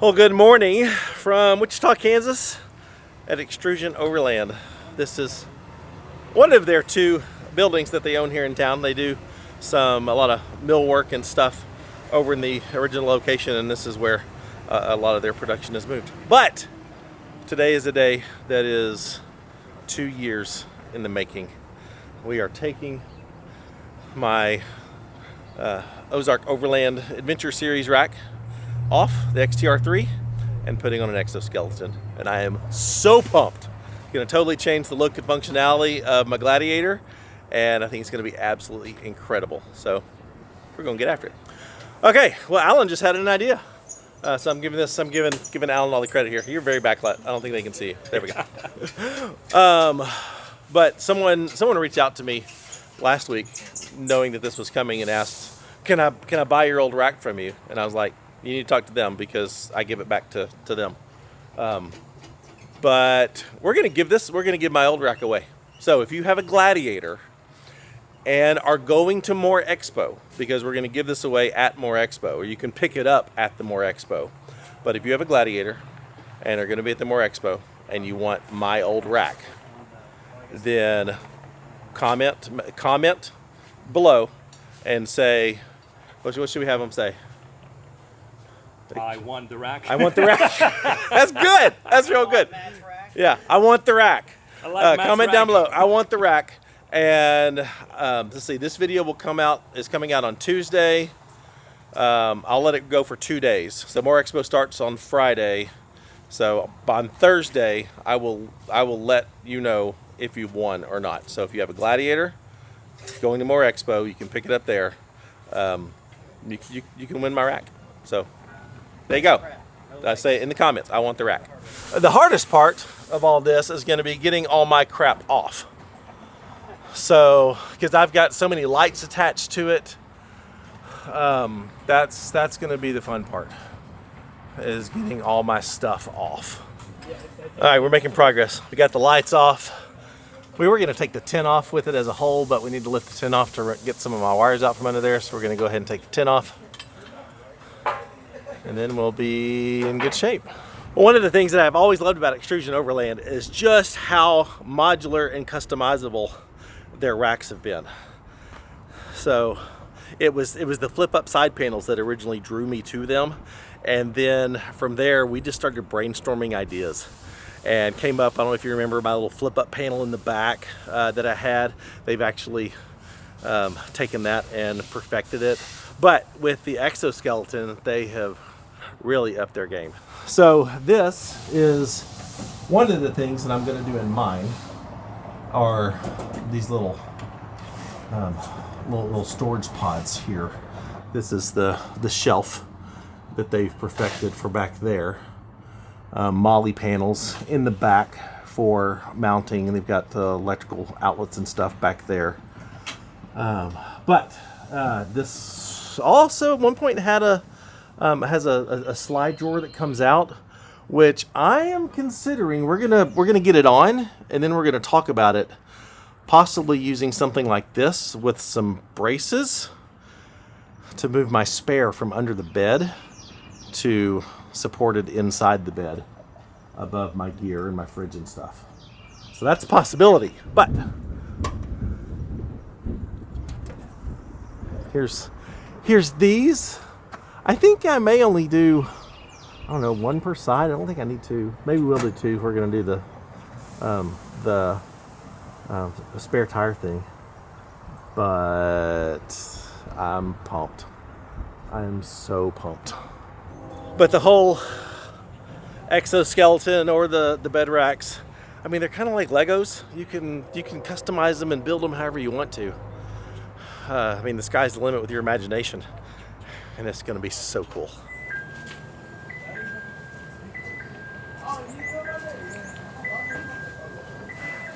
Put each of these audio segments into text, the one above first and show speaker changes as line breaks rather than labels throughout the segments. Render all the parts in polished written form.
Well, good morning from Wichita, Kansas at Xtrusion Overland. This is one of their two buildings that they own here in town. They do a lot of mill work and stuff over in the original location, and this is where a lot of their production is moved. But today is a day that is 2 years in the making. We are taking my Ozark Overland Adventure Series rack off the XTR3 and putting on an XO.SKLTN, and I am so pumped. Going to totally change the look and functionality of my Gladiator, and I think it's going to be absolutely incredible. So we're going to get after it. Okay, well, Alan just had an idea, so I'm giving Alan all the credit here. You're very backlit. I don't think they can see you. There we go. But someone reached out to me last week, knowing that this was coming, and asked, "Can I buy your old rack from you?" And I was like, "You need to talk to them because I give it back to them." But we're gonna give my old rack away. So if you have a Gladiator and are going to More Expo, because we're gonna give this away at More Expo, or you can pick it up at the More Expo. But if you have a Gladiator and are gonna be at the More Expo and you want my old rack, then comment below and say, what should we have them say?
I want the rack.
I want the rack. That's good. That's real good. Yeah, I want the rack.
I like
comment
rack.
down below. I want the rack. And let's see. This video is coming out on Tuesday. I'll let it go for 2 days. So More Expo starts on Friday. So on Thursday, I will let you know if you've won or not. So if you have a Gladiator going to More Expo, you can pick it up there. You can win my rack. So there you go. I say in the comments, I want the rack. The hardest part of all this is going to be getting all my crap off. So, because I've got so many lights attached to it, that's going to be the fun part, is getting all my stuff off. All right, we're making progress. We got the lights off. We were going to take the tin off with it as a whole, but we need to lift the tin off to get some of my wires out from under there. So we're going to go ahead and take the tin off, and then we'll be in good shape. Well, one of the things that I've always loved about Xtrusion Overland is just how modular and customizable their racks have been. So it was the flip up side panels that originally drew me to them, and then from there we just started brainstorming ideas and came up, I don't know if you remember my little flip up panel in the back that I had. They've actually taken that and perfected it, but with the XO.SKLTN they have really upped their game. So this is one of the things that I'm going to do in mine, are these little storage pods here. This is the shelf that they've perfected for back there. Molly panels in the back for mounting, and they've got the electrical outlets and stuff back there. But this also at one point had has a slide drawer that comes out, which I am considering we're gonna get it on, and then we're gonna talk about it, possibly using something like this with some braces to move my spare from under the bed to supported inside the bed above my gear and my fridge and stuff. So that's a possibility. But here's these. I think I may only do, I don't know, one per side. I don't think I need two. Maybe we'll do two if we're going to do the spare tire thing. But I'm pumped. I am so pumped. But the whole XO.SKLTN or the bed racks, I mean, they're kind of like Legos. You can customize them and build them however you want to. I mean, the sky's the limit with your imagination. And it's going to be so cool.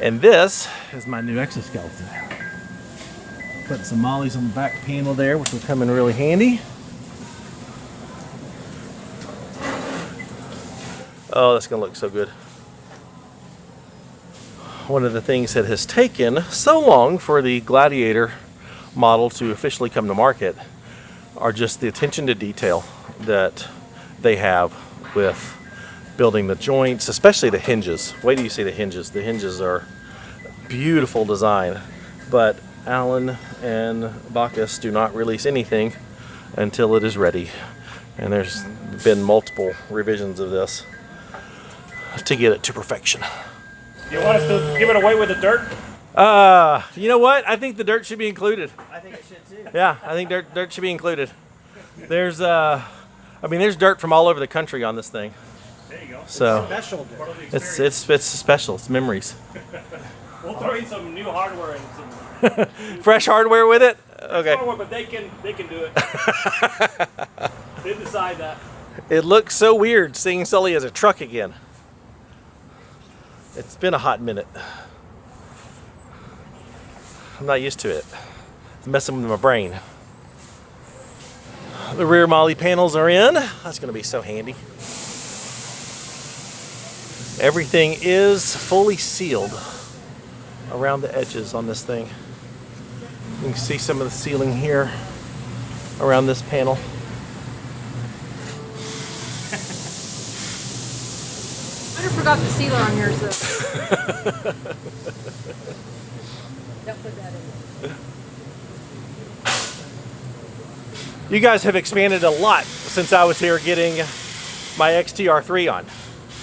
And this is my new XO.SKLTN. Put some mollies on the back panel there, which will come in really handy. Oh, that's going to look so good. One of the things that has taken so long for the Gladiator model to officially come to market are just the attention to detail that they have with building the joints, especially the hinges. Wait till you see the hinges. The hinges are beautiful design, but Alan and Bacchus do not release anything until it is ready. And there's been multiple revisions of this to get it to perfection.
You want us to give it away with the dirt?
You know what? I think the dirt should be included.
I think it should too.
Yeah, I think dirt should be included. There's there's dirt from all over the country on this thing.
There you go.
So
Special dirt.
it's special. It's memories.
We'll throw in some new hardware and some
Fresh hardware with it. Okay.
hardware, but they can do it. They decide that.
It looks so weird seeing Sully as a truck again. It's been a hot minute. I'm not used to it. It's messing with my brain. The rear molly panels are in. That's going to be so handy. Everything is fully sealed around the edges on this thing. You can see some of the sealing here around this panel.
I forgot the sealer on yours though. Don't put that in.
You guys have expanded a lot since I was here getting my XTR3 on.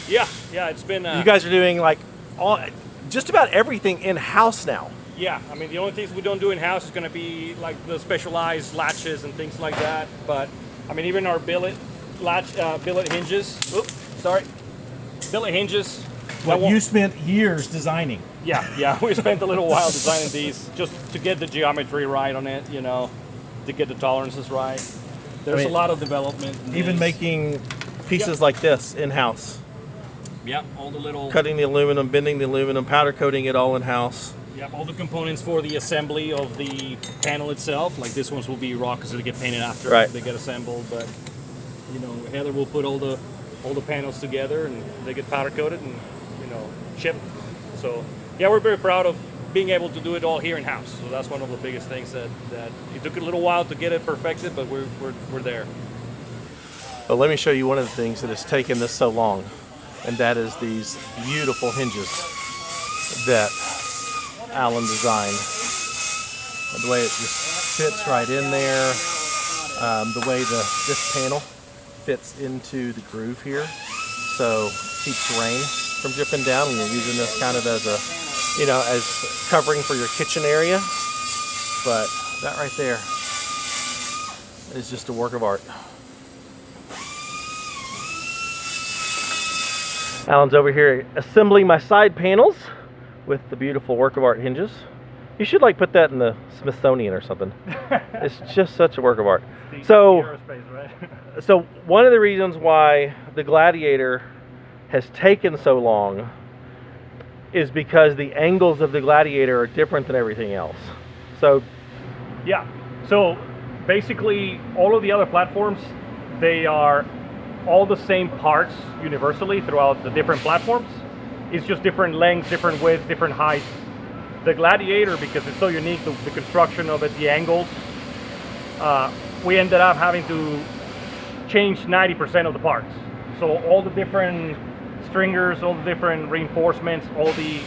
Yeah, it's been.
You guys are doing like just about everything in-house now.
Yeah, I mean the only things we don't do in house is going to be like the specialized latches and things like that. But I mean even our billet hinges. Oops, sorry. Billet hinges.
What you spent years designing.
Yeah, we spent a little while designing these just to get the geometry right on it, you know, to get the tolerances right. There's a lot of development.
Even making pieces like this in-house.
Yeah, all the little...
Cutting the aluminum, bending the aluminum, powder coating it all in-house.
Yeah, all the components for the assembly of the panel itself. Like this ones will be raw because they get painted after they get assembled. But, you know, Heather will put all the panels together and they get powder coated and, you know, shipped. So, yeah, we're very proud of being able to do it all here in-house. So that's one of the biggest things that it took a little while to get it perfected, but we're there.
But let me show you one of the things that has taken this so long, and that is these beautiful hinges that Alan designed. The way it just fits right in there, the way this panel fits into the groove here, so keeps rain from dripping down, and you're using this kind of as a, you know, as covering for your kitchen area. But that right there is just a work of art. Alan's over here assembling my side panels with the beautiful work of art hinges. You should like put that in the Smithsonian or something. It's just such a work of art. So one of the reasons why the Gladiator has taken so long is because the angles of the Gladiator are different than everything else. So
yeah, so basically all of the other platforms, they are all the same parts universally throughout the different platforms. It's just different lengths, different widths, different heights. The Gladiator, because it's so unique, the construction of it, the angles, we ended up having to change 90% of the parts. So all the different stringers, all the different reinforcements, all the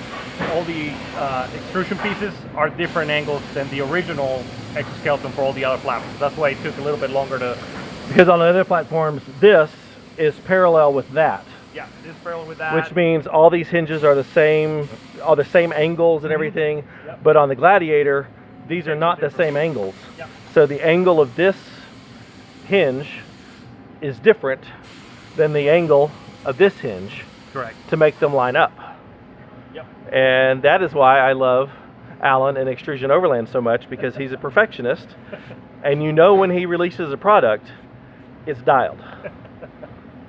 extrusion pieces are different angles than the original exoskeleton for all the other platforms. That's why it took a little bit longer to...
Because on the other platforms, this is parallel with that.
Yeah, it is parallel with that.
Which means all these hinges are the same angles and everything.
Yep.
But on the Gladiator, these are not the same angles.
Yep.
So the angle of this hinge is different than the angle of this hinge.
Correct.
To make them line up.
Yep.
And that is why I love Alan and Xtrusion Overland so much, because he's a perfectionist. And you know when he releases a product, it's dialed.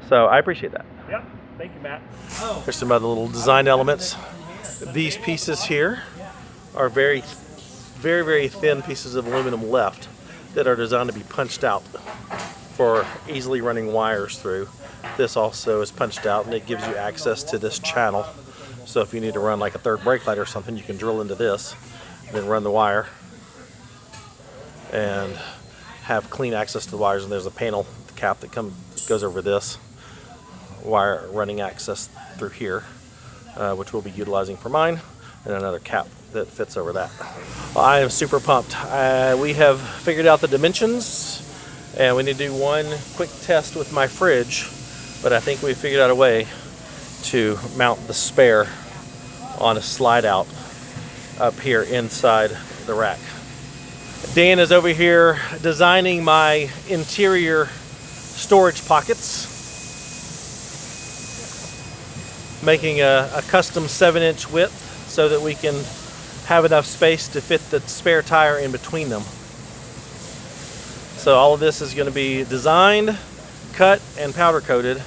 So I appreciate that.
Yep. Thank you, Matt.
There's some other little design elements. These pieces here are very, very, very thin pieces of aluminum left that are designed to be punched out for easily running wires through. This also is punched out and it gives you access to this channel. So if you need to run like a third brake light or something, you can drill into this, then run the wire and have clean access to the wires. And there's a panel cap that goes over this. wire running access through here, which we'll be utilizing for mine, and another cap that fits over that. Well, I am super pumped. We have figured out the dimensions, and we need to do one quick test with my fridge, but I think we figured out a way to mount the spare on a slide out up here inside the rack. Dan is over here designing my interior storage pockets, making a custom 7-inch width so that we can have enough space to fit the spare tire in between them. So all of this is going to be designed, cut, and powder coated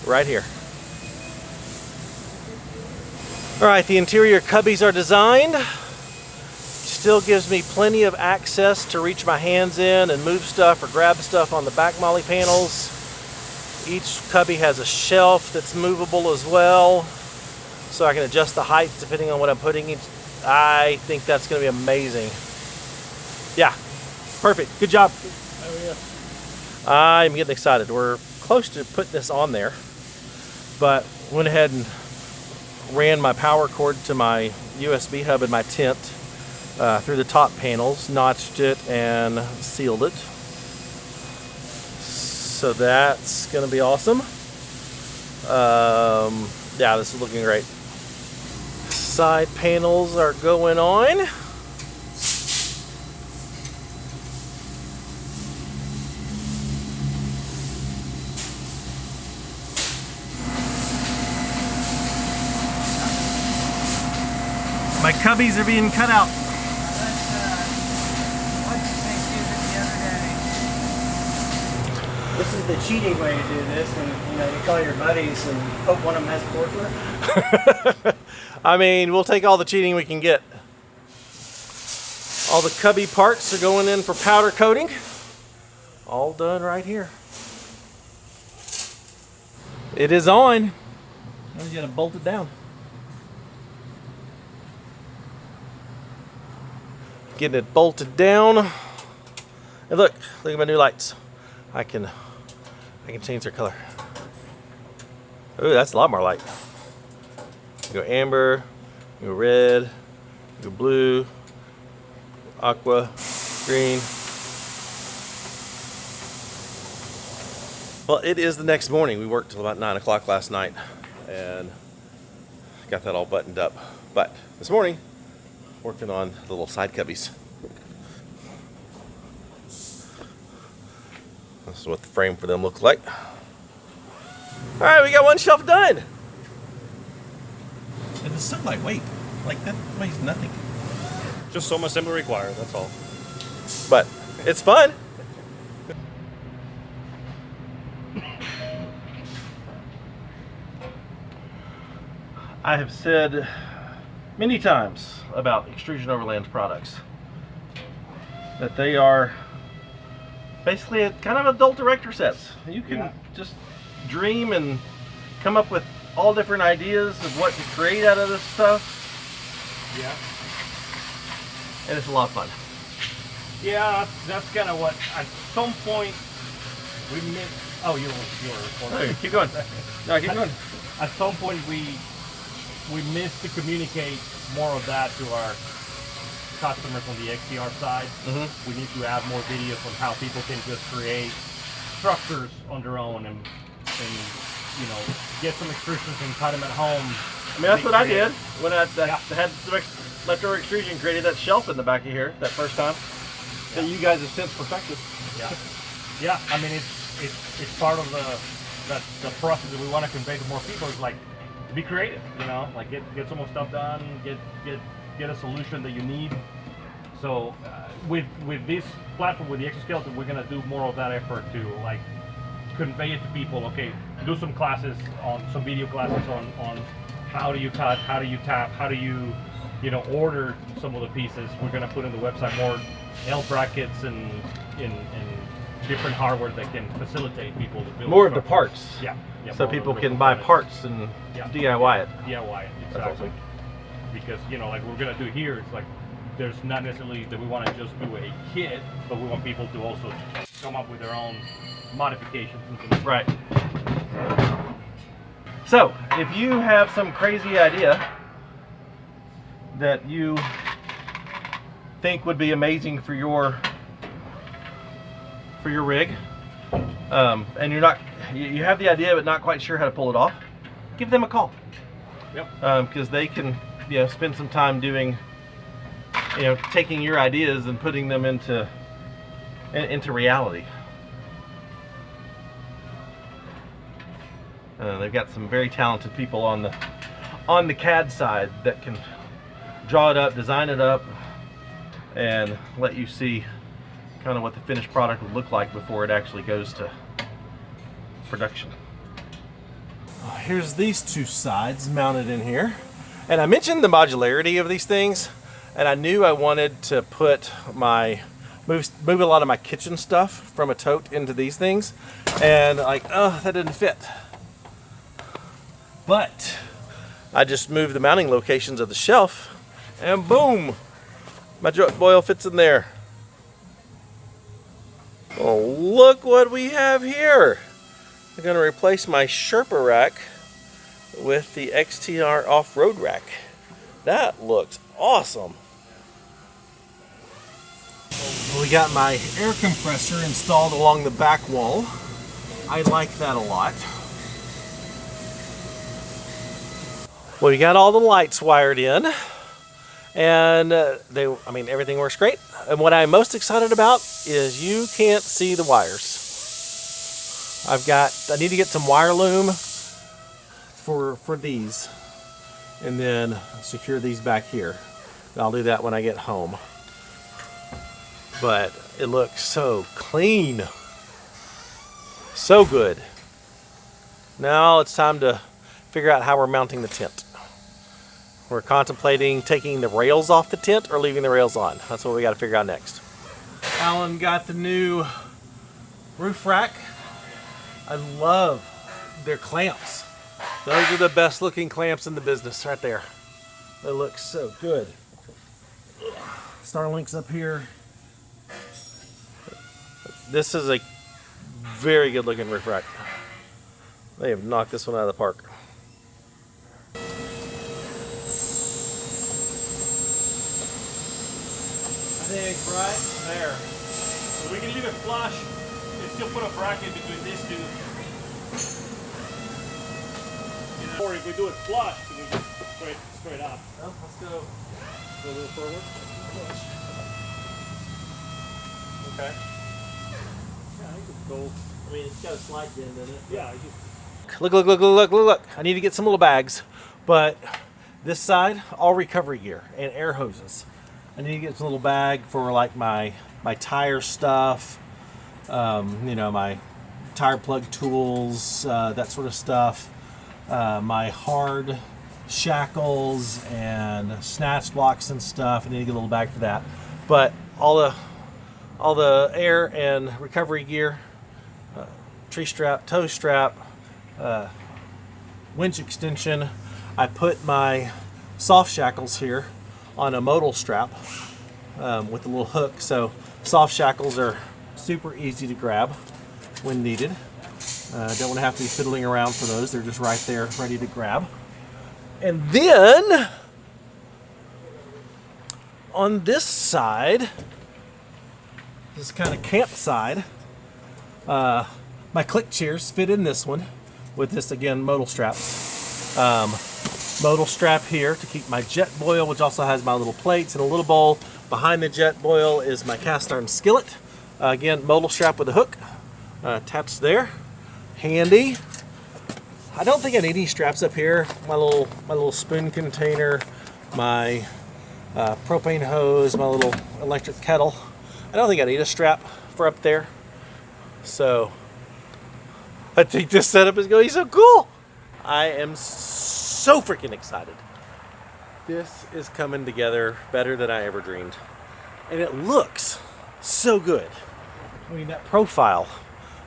right here. All right, the interior cubbies are designed. Still gives me plenty of access to reach my hands in and move stuff or grab stuff on the back molly panels. Each cubby has a shelf that's movable as well, so I can adjust the height depending on what I'm putting in. I think that's going to be amazing. Yeah, perfect. Good job. Oh, yeah. I'm getting excited. We're close to putting this on there, but went ahead and ran my power cord to my USB hub in my tent through the top panels, notched it, and sealed it. So that's going to be awesome. Yeah, this is looking great. Side panels are going on. My cubbies are being cut out.
This is the cheating way to do this, when you call your buddies and hope one of them has forklift.
I mean, we'll take all the cheating we can get. All the cubby parts are going in for powder coating. All done right here. It is on. Now you gotta bolt it down. Getting it bolted down. And look at my new lights. I can change their color. Ooh, that's a lot more light. You go amber, you go red, you go blue, aqua, green. Well, it is the next morning. We worked till about 9 o'clock last night and got that all buttoned up. But this morning, working on the little side cubbies. This is what the frame for them looks like. All right, we got one shelf done.
And it's so lightweight. Like, that weighs nothing.
Just some assembly required, that's all.
But it's fun. I have said many times about Xtrusion Overland products that they are basically a kind of adult director sets. You can just dream and come up with all different ideas of what to create out of this stuff.
Yeah.
And it's a lot of fun.
Yeah, that's kind of what, at some point, we missed. Oh, you were recording.
No, keep going. No, keep going.
At some point, we missed to communicate more of that to our customers on the XTR side. We need to add more videos on how people can just create structures on their own and get some extrusions and cut them at home.
I mean, that's what I did when I had some leftover extrusion, created that shelf in the back of here that first time that you guys have since perfected.
Yeah. I mean, it's part of the process that we want to convey to more people. Is like to be creative, like get some more stuff done, get a solution that you need. So with this platform, with the XO.SKLTN, we're gonna do more of that effort to like convey it to people. Okay, do some classes on some video classes on how do you cut, how do you tap, how do you order some of the pieces. We're gonna put in the website more L brackets and different hardware that can facilitate people to build
more of the parts.
Yeah,
so people can buy parts and DIY it.
DIY it, exactly.
That's awesome.
Because like we're gonna do here, it's like there's not necessarily that we want to just do a kit, but we want people to also come up with their own modifications and things.
Right. So, if you have some crazy idea that you think would be amazing for your rig, and you have the idea but not quite sure how to pull it off, give them a call.
Yep.
Because they can, spend some time doing, taking your ideas and putting them into reality. They've got some very talented people on the CAD side that can draw it up, design it up, and let you see kind of what the finished product would look like before it actually goes to production. Here's these two sides mounted in here. And I mentioned the modularity of these things, and I knew I wanted to put move a lot of my kitchen stuff from a tote into these things, and that didn't fit. But I just moved the mounting locations of the shelf, and boom, my jet boil fits in there. Oh, look what we have here. I'm going to replace my Sherpa rack with the XTR off-road rack. That looks awesome. We got my air compressor installed along the back wall. I like that a lot. Well, we got all the lights wired in, and everything works great. And what I'm most excited about is you can't see the wires. I need to get some wire loom for these, and then secure these back here. I'll do that when I get home. But it looks so clean, so good. Now it's time to figure out how we're mounting the tent. We're contemplating taking the rails off the tent or leaving the rails on. That's what we got to figure out next. Alan got the new roof rack. I love their clamps. Those are the best looking clamps in the business right there. They look so good. Starlink's up here. This is a very good looking roof rack. They have knocked this one out of the park. I think right there.
So we can leave it flush and still put a bracket between these two. Or if we do it flush, we just straight up.
Well, let's go a little forward. Okay.
Yeah, you could go.
I mean, it's got a slide bend in it.
Yeah.
Look. I need to get some little bags, but this side, all recovery gear and air hoses. I need to get some little bag for like my tire stuff, my tire plug tools, that sort of stuff. My hard shackles and snatch blocks and stuff. I need to get a little bag for that. But all the air and recovery gear, tree strap, tow strap, winch extension. I put my soft shackles here on a modal strap with a little hook. So soft shackles are super easy to grab when needed. Don't want to have to be fiddling around for those. They're just right there ready to grab. And then on this side, this kind of camp side, my click chairs fit in this one with this, again, modal strap. Modal strap here to keep my jet boil, which also has my little plates and a little bowl. Behind the jet boil is my cast iron skillet. Again, modal strap with a hook attached there. Handy. I don't think I need any straps up here. My little spoon container, my propane hose, my little electric kettle. I don't think I need a strap for up there. So I think this setup is going to be so cool. I am so freaking excited. This is coming together better than I ever dreamed. And it looks so good. I mean, that profile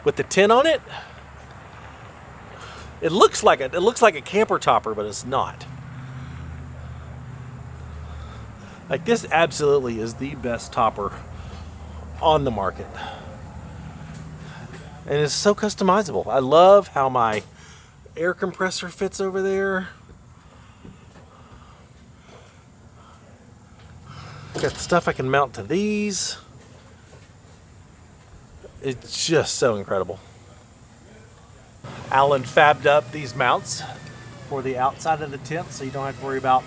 with the tin on it, it looks like a camper topper, but it's not. Like, this absolutely is the best topper on the market. And it's so customizable. I love how my air compressor fits over there. Got stuff I can mount to these. It's just so incredible. Alan fabbed up these mounts for the outside of the tent, so you don't have to worry about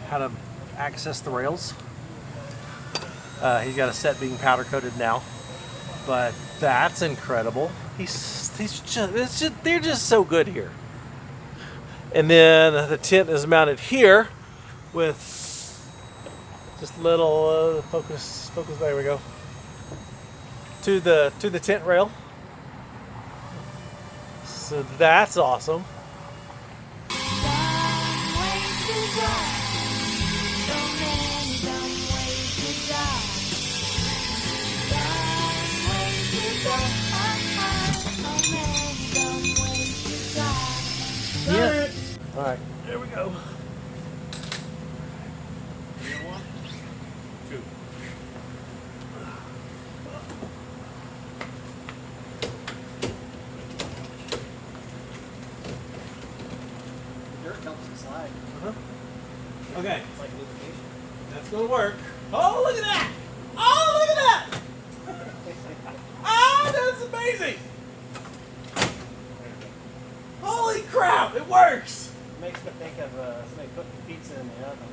how to access the rails. He's got a set being powder coated now, but that's incredible. They're just so good here. And then the tent is mounted here with just little focus. There we go. To the tent rail. So that's awesome. Yeah. All right, there we go.
One, two.
Dirt helps it slide.
Okay,
It's like lubrication.
that's gonna work. Oh, look at that! Oh, look at that! Ah, that's amazing! Holy crap, it works!
Makes me think of somebody cooking pizza in the oven.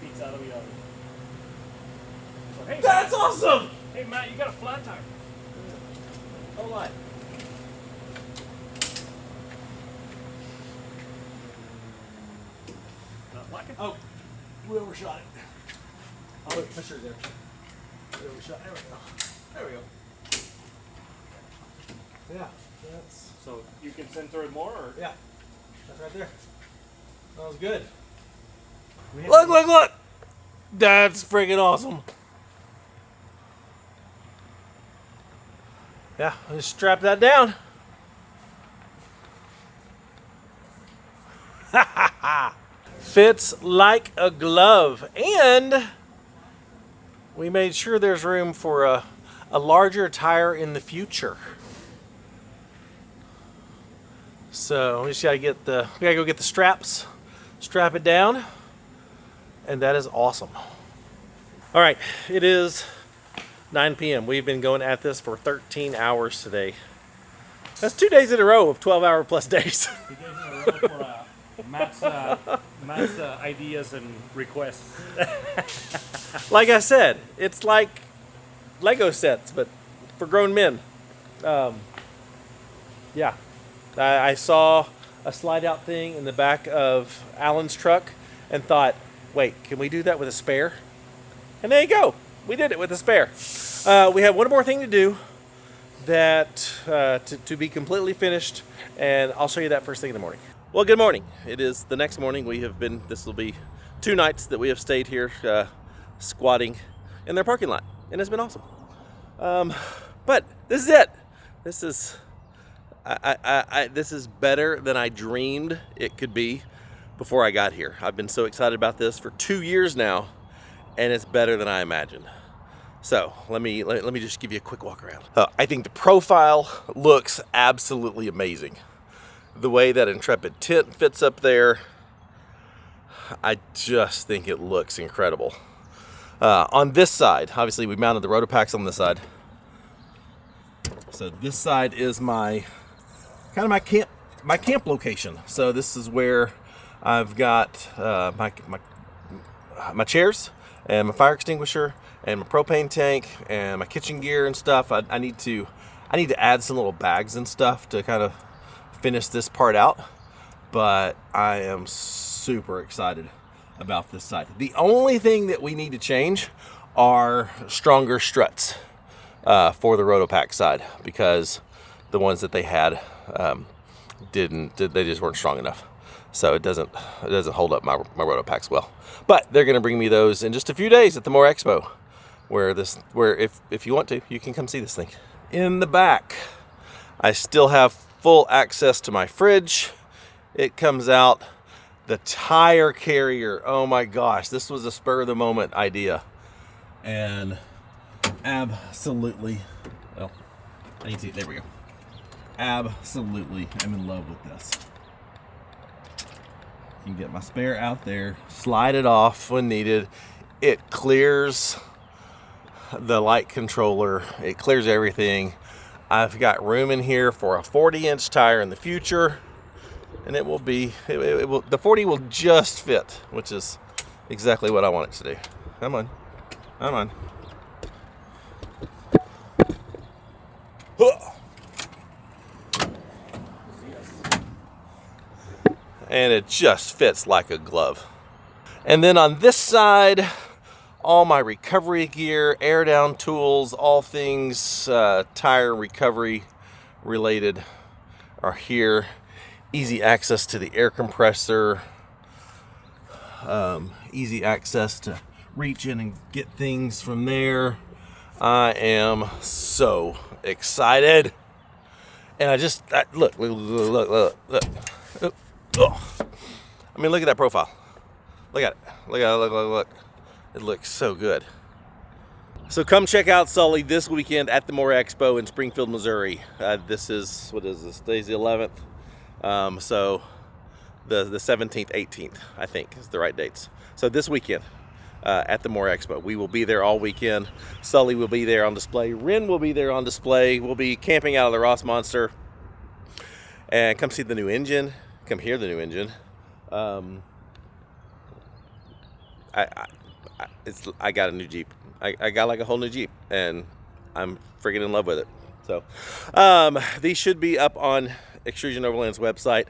Pizza out of the oven. So, hey,
That's awesome!
hey Matt, you got a flat tire.
Hold on.
Not like it?
Oh, we overshot it. I'll put the picture there. We overshot. There we go. There we go. Yeah, that's.
So you can center it more, or
Yeah, that's right there. That was good. Look! That's freaking awesome. Yeah, just strap that down. Fits like a glove. And we made sure there's room for a larger tire in the future. So we just gotta go get the straps, strap it down, and that is awesome. All right, it is 9 p.m. We've been going at this for 13 hours today. That's 2 days in a row of 12-hour plus days.
you guys are ready for Matt's ideas and requests.
Like I said, it's like Lego sets, but for grown men. Yeah. I saw a slide out thing in the back of Alan's truck and thought, wait, can we do that with a spare? And there you go. We did it with a spare. We have one more thing to do that to be completely finished, and I'll show you that first thing in the morning. Well, good morning. It is the next morning. This will be 2 nights that we have stayed here squatting in their parking lot, and it's been awesome. But this is it. This is this is better than I dreamed it could be before I got here. I've been so excited about this for 2 years now, and it's better than I imagined. So let me just give you a quick walk around. I think the profile looks absolutely amazing. The way that Intrepid tent fits up there, I just think it looks incredible. On this side, obviously we mounted the Rotopacks on this side. So this side is my camp location. So this is where I've got my chairs and my fire extinguisher and my propane tank and my kitchen gear and stuff. I need to add some little bags and stuff to kind of finish this part out, but I am super excited about this side. The only thing that we need to change are stronger struts for the Rotopack side, because the ones that they had they just weren't strong enough. So it doesn't hold up my Rotopacks well. But they're gonna bring me those in just a few days at the More Expo, where if you want to, you can come see this thing. In the back, I still have full access to my fridge. It comes out. The tire carrier, oh my gosh, this was a spur of the moment idea. And absolutely, well, I need to, there we go. absolutely am in love with this. You can get my spare out there, slide it off when needed. It clears the light controller. It clears everything. I've got room in here for a 40-inch tire in the future, and it will be, the 40 will just fit, which is exactly what I want it to do. Come on, come on. And it just fits like a glove. And then on this side, all my recovery gear, air down tools, all things tire recovery related are here. Easy access to the air compressor, easy access to reach in and get things from there. I am so excited. And look. Oh. I mean, look at that profile. Look at it. Look. It looks so good. So come check out Sully this weekend at the Moore Expo in Springfield, Missouri. This is, what is this? Today's the 11th. So the 17th, 18th, I think is the right dates. So this weekend at the Moore Expo. We will be there all weekend. Sully will be there on display. Ren will be there on display. We'll be camping out of the Ross Monster. And come see the new engine. Come hear the new engine. I got a new Jeep. I got like a whole new Jeep, and I'm freaking in love with it. So these should be up on Xtrusion Overland's website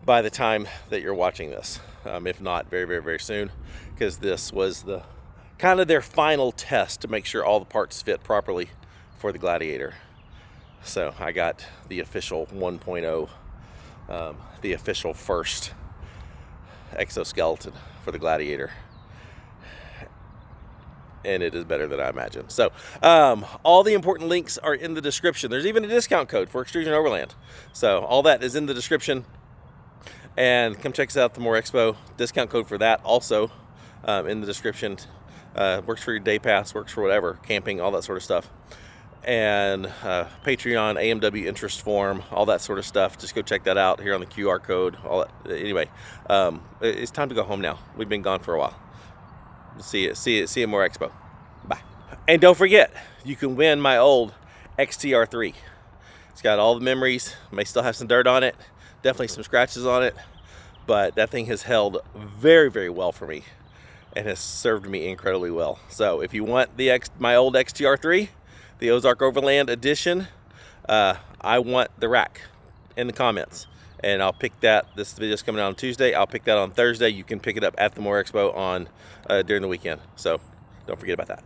by the time that you're watching this. If not, very, very, very soon, because this was the kind of their final test to make sure all the parts fit properly for the Gladiator. So I got the official 1.0, the official first exoskeleton for the Gladiator. And it is better than I imagined. So all the important links are in the description. There's even a discount code for Xtrusion Overland. So all that is in the description. And come check us out at the Moore Expo. Discount code for that also in the description. Works for your day pass, works for whatever, camping, all that sort of stuff. And Patreon, AMW interest form, all that sort of stuff. Just go check that out here on the QR code. All that. Anyway, it's time to go home now. We've been gone for a while. See you at Moore Expo. Bye. And don't forget, you can win my old XTR3. It's got all the memories. May still have some dirt on it. Definitely some scratches on it. But that thing has held very, very well for me and has served me incredibly well. So if you want my old XTR3, the Ozark Overland edition, I want the rack in the comments. And I'll pick that. This video's coming out on Tuesday. I'll pick that on Thursday. You can pick it up at the Moore Expo on during the weekend. So don't forget about that.